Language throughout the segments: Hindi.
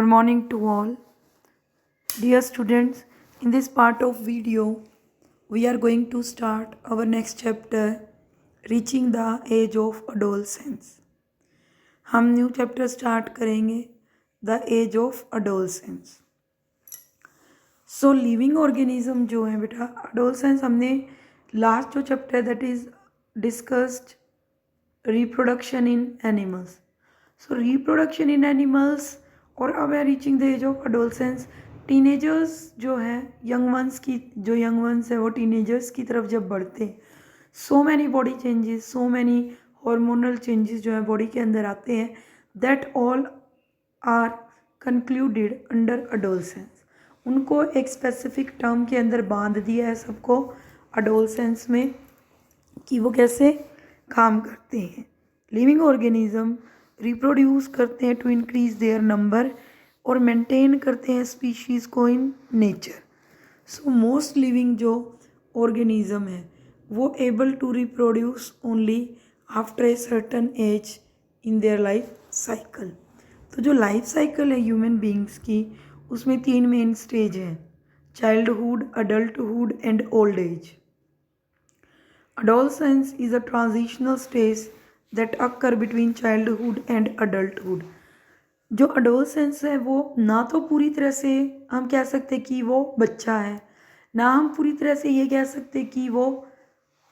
Good morning to all. Dear students, in this part of video, we are going to start our next chapter, Reaching the Age of Adolescence. हम न्यू चैप्टर स्टार्ट करेंगे, the age of adolescence. So living organism जो है बेटा, अडोलसेंस हमने लास्ट जो chapter that is discussed reproduction in animals. So reproduction in animals और अब है reaching the age of adolescence. Teenagers जो है, यंग वंस है वो टीनेजर्स की तरफ जब बढ़ते हैं, so many body changes, so many hormonal changes जो है बॉडी के अंदर आते हैं, that all are concluded under adolescence. उनको एक स्पेसिफिक टर्म के अंदर बांध दिया है सबको अडोलसेंस में कि वो कैसे काम करते हैं. लिविंग ऑर्गेनिज्म रिप्रोड्यूस करते हैं टू इंक्रीज देयर नंबर और मेंटेन करते हैं स्पीशीज़ को in nature. So most living जो ऑर्गेनिज्म है वो able to reproduce only after a certain age in their life cycle. तो जो लाइफ साइकिल है ह्यूमन बींग्स की, उसमें 3 मेन स्टेज हैं: childhood, adulthood and old age. Adolescence is a transitional stage that occur between childhood and adulthood. जो adolescence है वो ना तो पूरी तरह से हम कह सकते कि वो बच्चा है, ना हम पूरी तरह से ये कह सकते कि वो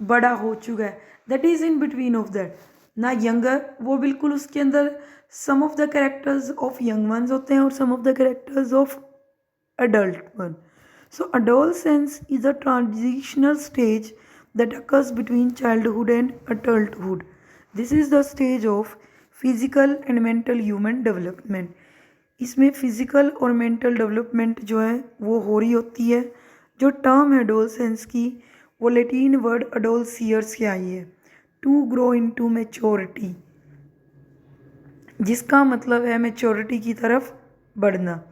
बड़ा हो चुका है. That is in between of that. ना यंगर, वो बिल्कुल उसके अंदर some of the characters of young ones होते हैं और some of the characters of adult one. So adolescence is a transitional stage that occurs between childhood and adulthood. This is the stage of physical and mental human development. इसमें फिजिकल और मेंटल डेवलपमेंट जो है वो हो रही होती है. जो टर्म है adolescence की, वो लैटिन वर्ड adolescere से आई है, टू ग्रो इनटू मैच्योरिटी, जिसका मतलब है मैच्योरिटी की तरफ बढ़ना.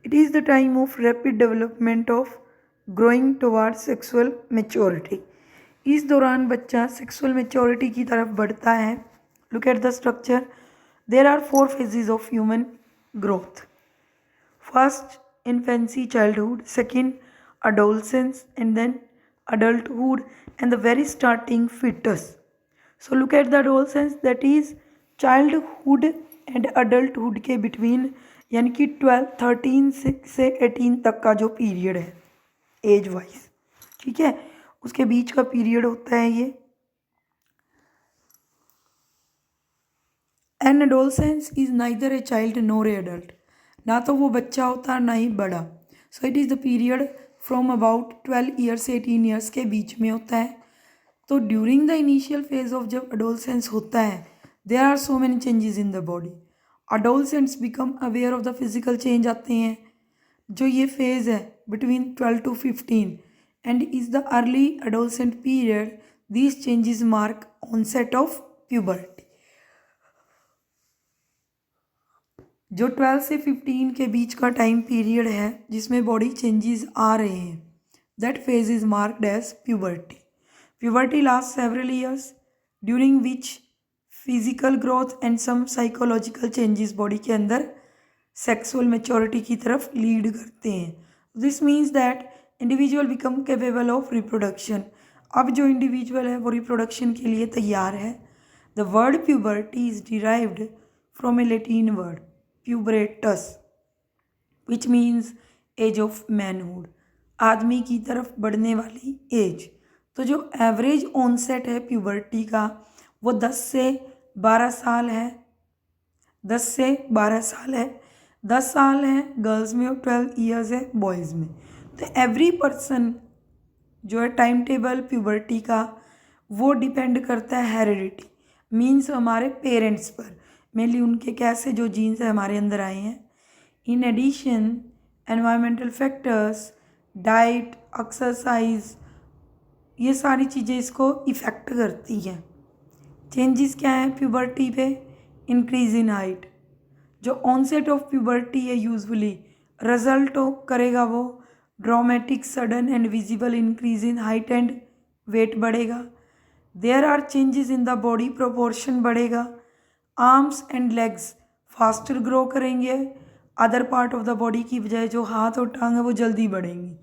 It is the time of rapid development of growing towards sexual maturity. इस दौरान बच्चा सेक्सुअल मेच्योरिटी की तरफ बढ़ता है. Look at the structure. There are 4 phases of human growth. First, infancy, childhood. Second, adolescence, and then adulthood, and the very starting fetus. So look at the adolescence, that is childhood and adulthood के between, यानी कि 13 से 18 तक का जो पीरियड है एज वाइज, ठीक है, उसके बीच का पीरियड होता है ये. An adolescence is neither a child nor a adult. ना तो वो बच्चा होता ना ही बड़ा. So it is the period from about 12 years से 18 ईयर्स के बीच में होता है. तो during the initial phase of जब एडोलसेंस होता है, there are so many changes in the body. Adolescents become aware of the physical change आते हैं. जो ये फेज़ है between 12 to 15 and is the early adolescent period, these changes mark onset of puberty. जो 12 से 15 के बीच का टाइम पीरियड है जिसमें बॉडी चेंजेस आ रहे हैं, that phase is marked as puberty. Puberty last several years during which physical growth and some psychological changes body के अंदर सेक्सुअल मेच्योरिटी की तरफ लीड करते हैं. This means that individual become capable of reproduction. अब जो इंडिविजुअल है वो रिप्रोडक्शन के लिए तैयार है. The word puberty is derived from a Latin word pubertas which means age of manhood, आदमी की तरफ बढ़ने वाली एज. तो जो एवरेज ऑनसेट है प्यूबर्टी का वो 10 से 12 साल है. 10 से 12 साल है. 10 साल है गर्ल्स में और 12 ईयर्स है बॉयज़ में. तो एवरी पर्सन जो है टाइम टेबल प्यूबर्टी का वो डिपेंड करता है हेरिडिटी, मीन्स हमारे पेरेंट्स पर, मेनली उनके कैसे जो जीन्स है हमारे अंदर आए हैं. In addition environmental factors, diet, exercise, ये सारी चीज़ें इसको इफ़ेक्ट करती हैं. चेंजेस क्या है प्यूबर्टी पे? Increase in height. जो ऑनसेट ऑफ प्यूबर्टी है यूजुअली रिजल्ट करेगा वो dramatic sudden and visible increase in height and weight बढ़ेगा. There are changes in the body proportion बढ़ेगा. Arms and legs faster grow करेंगे. Other part of the body की बजाय जो हाथ और टांग है वो जल्दी बढ़ेंगी।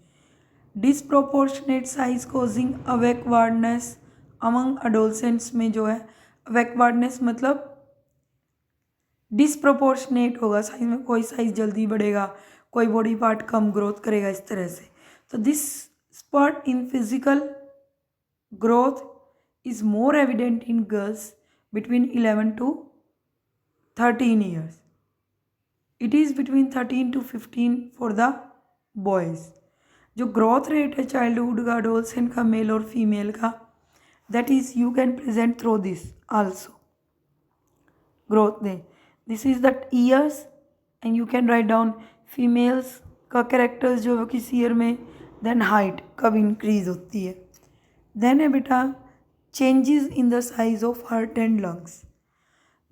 डिसप्रोपोर्शनेट साइज कोजिंग अवेकवर्डनेस अमंग अडोलसेंट्स में जो है अवेकवर्डनेस मतलब डिसप्रोपोर्शनेट होगा साइज में, कोई साइज जल्दी बढ़ेगा, कोई बॉडी पार्ट कम ग्रोथ करेगा, इस तरह से। तो this spurt in physical growth is more evident in girls between 11 to 13 years. It is between 13 to 15 for the boys. जो ग्रोथ रेट है चाइल्डहुड का, अडोलसेंट का, मेल और फीमेल का, that is you can present through this also growth day. This is the years and you can write down females का कैरेक्टर्स जो किस ईयर में, देन हाइट कब इंक्रीज होती है। देन है बेटा changes in the size of heart and lungs.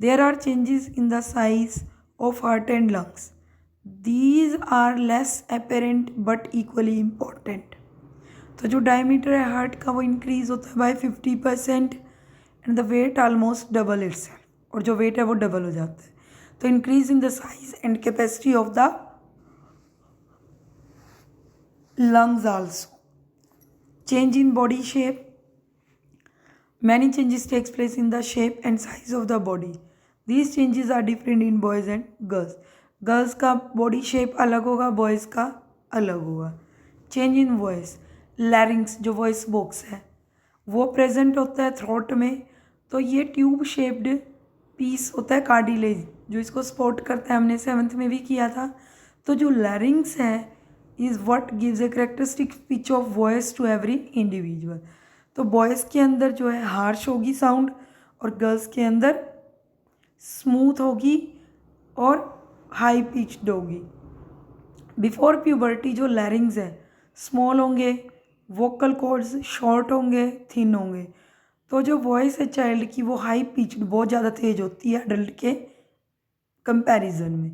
There are changes in the size of heart and lungs. These are less apparent but equally important. तो जो डायमीटर है हार्ट का वो इंक्रीज होता है by 50% and the weight almost double itself, और जो वेट है वो डबल हो जाता है। तो increase in the size and capacity of the lungs also. Change in body shape. Many changes takes place in the shape and size of the body. These changes are different in boys and girls. Girls का बॉडी शेप अलग होगा, बॉयज़ का अलग होगा। चेंज इन वॉइस, लैरिंग्स जो वॉइस बॉक्स है वो प्रेजेंट होता है थ्रोट में। तो ये ट्यूब शेप्ड पीस होता है कार्डिलेज जो इसको सपोर्ट करता है, हमने 7th में भी किया था। तो जो लैरिंग्स है is what gives a characteristic pitch of voice to every individual. तो बॉयज़ के अंदर जो है हार्श होगी साउंड और गर्ल्स के अंदर स्मूथ होगी और हाई पिच्ड होगी। बिफोर प्यूबर्टी जो लैरिंग्स है स्मॉल होंगे, वोकल कॉर्ड्स शॉर्ट होंगे, थिन होंगे। तो जो वॉइस है चाइल्ड की वो हाई पिच्ड बहुत ज़्यादा तेज होती है अडल्ट के कंपैरिजन में।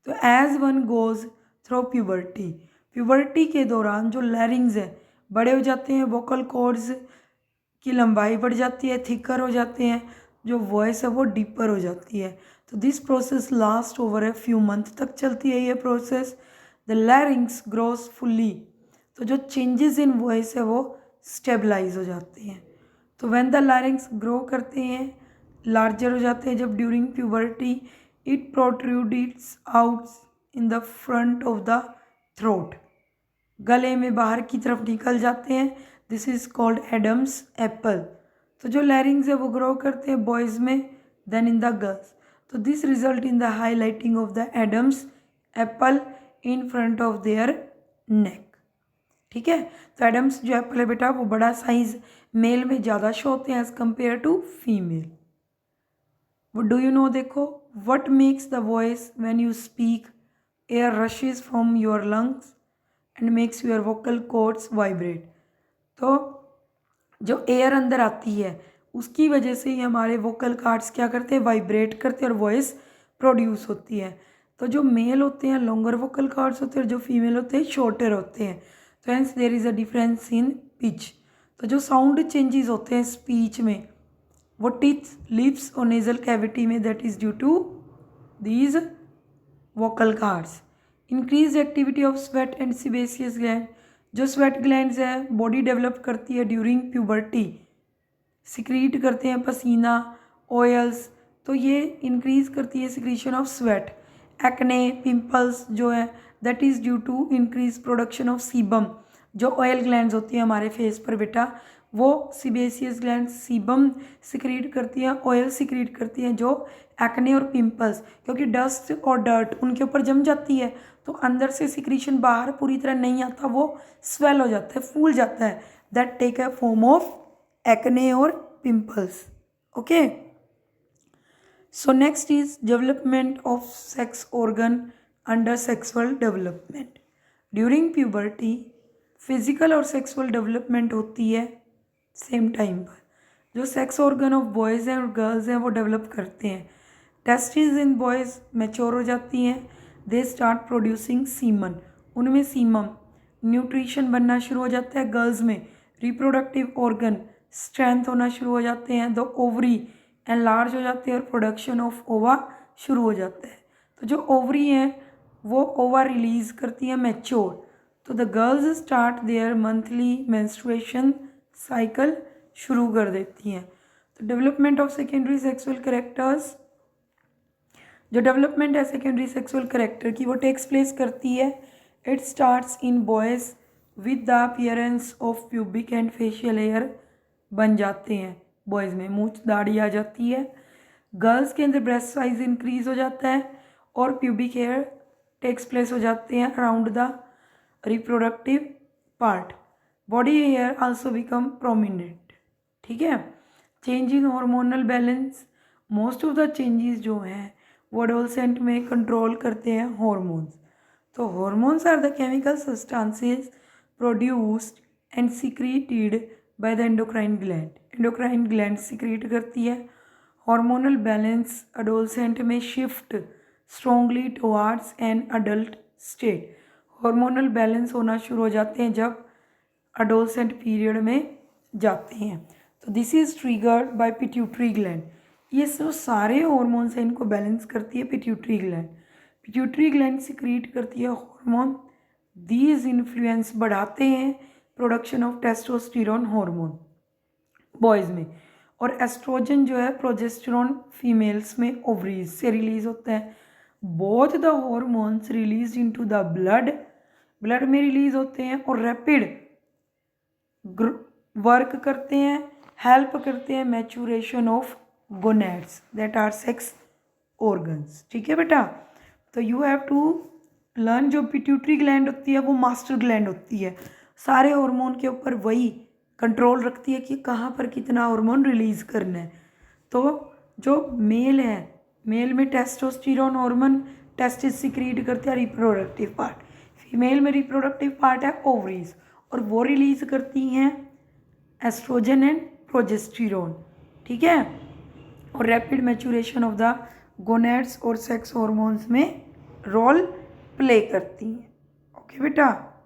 तो as one goes through puberty, puberty के दौरान जो लैरिंग्स है बड़े हो जाते हैं, वोकल कॉर्ड्स की लंबाई बढ़ जाती है, थिकर हो जाते हैं, जो वॉइस है वो डीपर हो जाती है। तो this process last over a few month तक चलती है ये process. The larynx grows fully, तो जो चेंजेस इन वॉइस है वो स्टेबलाइज हो जाते हैं। तो व्हेन द लैरिंग्स ग्रो करते हैं, लार्जर हो जाते हैं जब during puberty, it protrudes out in the front of the throat, गले में बाहर की तरफ निकल जाते हैं। This is called Adam's apple. तो जो लैरिंग्स है वो ग्रो करते हैं बॉयज़ में, देन इन द गर्ल्स। तो this result in the highlighting of the Adam's apple in front of their neck. ठीक है, तो एडम्स जो एप्पल है बेटा वो बड़ा साइज मेल में ज़्यादा शो होते हैं एज कम्पेयर टू फीमेल। वो डू यू नो, देखो, what makes the voice when you speak, air rushes from your lungs and makes your vocal cords vibrate. तो जो एयर अंदर आती है उसकी वजह से ही हमारे वोकल कॉर्ड्स क्या करते हैं, वाइब्रेट करते हैं और वॉइस प्रोड्यूस होती है। तो जो मेल होते हैं लॉन्गर वोकल कॉर्ड्स होते हैं और जो फीमेल होते हैं शॉर्टर होते हैं। तो hence there is a difference in pitch. तो जो साउंड चेंजेस होते हैं स्पीच में वो टीथ, लिप्स और नेजल कैविटी में, that is due to these vocal cords. Increase activity of sweat and sebaceous gland, जो स्वेट ग्लैंड्स है बॉडी डेवलप करती है ड्यूरिंग प्यूबर्टी, सिक्रीट करते हैं पसीना, ऑयल्स, तो ये इंक्रीज करती है secretion of sweat. Acne, pimples जो है that is due to increase production of sebum, जो ऑयल ग्लैंड्स होती है हमारे फेस पर बेटा वो सीबेसियस ग्लैंड सीबम सिक्रीट करती हैं, ऑयल सिक्रीट करती हैं जो एक्ने और पिंपल्स, क्योंकि डस्ट और डर्ट उनके ऊपर जम जाती है तो अंदर से सिक्रीशन बाहर पूरी तरह नहीं आता, वो स्वेल हो जाता है, फूल जाता है, that take a form of acne और pimples. Okay, so next is development of sex organ under sexual development. During puberty physical और सेक्सुअल डेवलपमेंट होती है सेम टाइम पर। जो सेक्स ऑर्गन ऑफ बॉयज़ हैं और गर्ल्स हैं वो डेवलप करते हैं। टेस्टिस इन बॉयज़ मैच्योर हो जाती हैं, दे स्टार्ट प्रोड्यूसिंग सीमन, उनमें सीमम, न्यूट्रिशन बनना शुरू हो जाता है। गर्ल्स में रिप्रोडक्टिव ऑर्गन स्ट्रेंथ होना शुरू हो जाते हैं, द ओवरी एनलार्ज हो जाते हैं और प्रोडक्शन ऑफ ओवा शुरू हो जाता है। तो जो ओवरी हैं वो ओवर रिलीज करती हैं मैच्योर। तो the girls start their monthly menstruation cycle शुरू कर देती हैं। तो development of secondary sexual characters, जो डेवलपमेंट है सेकेंडरी सेक्सुअल कैरेक्टर की, वो टेक्स प्लेस करती है। It starts in boys with the appearance of pubic and facial hair बन जाते हैं बॉयज़ में, मूंछ दाढ़ी आ जाती है। गर्ल्स के अंदर ब्रेस्ट साइज इंक्रीज हो जाता है और प्यूबिक हेयर टेक्स प्लेस हो जाते हैं around the reproductive part. Body hair also become prominent. ठीक है। Change in hormonal balance, most of the changes जो हैं वो एडोलसेंट में कंट्रोल करते हैं हॉर्मोन्स। तो hormones are the chemical substances produced and secreted by the endocrine gland. Endocrine gland secrete करती है। हार्मोनल बैलेंस एडोलसेंट में shift strongly towards an adult state. Hormonal balance होना शुरू हो जाते हैं जब एडोलसेंट पीरियड में जाते हैं। तो this is triggered by pituitary gland. ये जो सारे हॉर्मोन्स हैं इनको बैलेंस करती है pituitary gland. Pituitary gland secrete करती है हार्मोन। दीज इन्फ्लुएंस बढ़ाते हैं production of testosterone hormone boys में, और एस्ट्रोजन जो है प्रोजेस्टेरोन फीमेल्स में ओवरीज से रिलीज होता है। Both the hormones release into the blood, blood में रिलीज होते हैं और रैपिड वर्क करते हैं, हेल्प करते हैं maturation of gonads that are sex organs. ठीक है बेटा। तो यू हैव टू लर्न, जो पिट्यूटरी ग्लैंड होती है वो मास्टर ग्लैंड होती है, सारे हार्मोन के ऊपर वही कंट्रोल रखती है कि कहाँ पर कितना हार्मोन रिलीज करना है। तो जो मेल है, मेल में टेस्टोस्टेरोन हार्मोन टेस्टिस सिक्रीट करते हैं रिप्रोडक्टिव पार्ट, फीमेल में रिप्रोडक्टिव पार्ट है ओवरीज, और वो रिलीज करती हैं एस्ट्रोजन एंड प्रोजेस्टेरोन। ठीक है। और rapid maturation of the gonads और सेक्स हार्मोन्स में रोल प्ले करती हैं। ओके बेटा।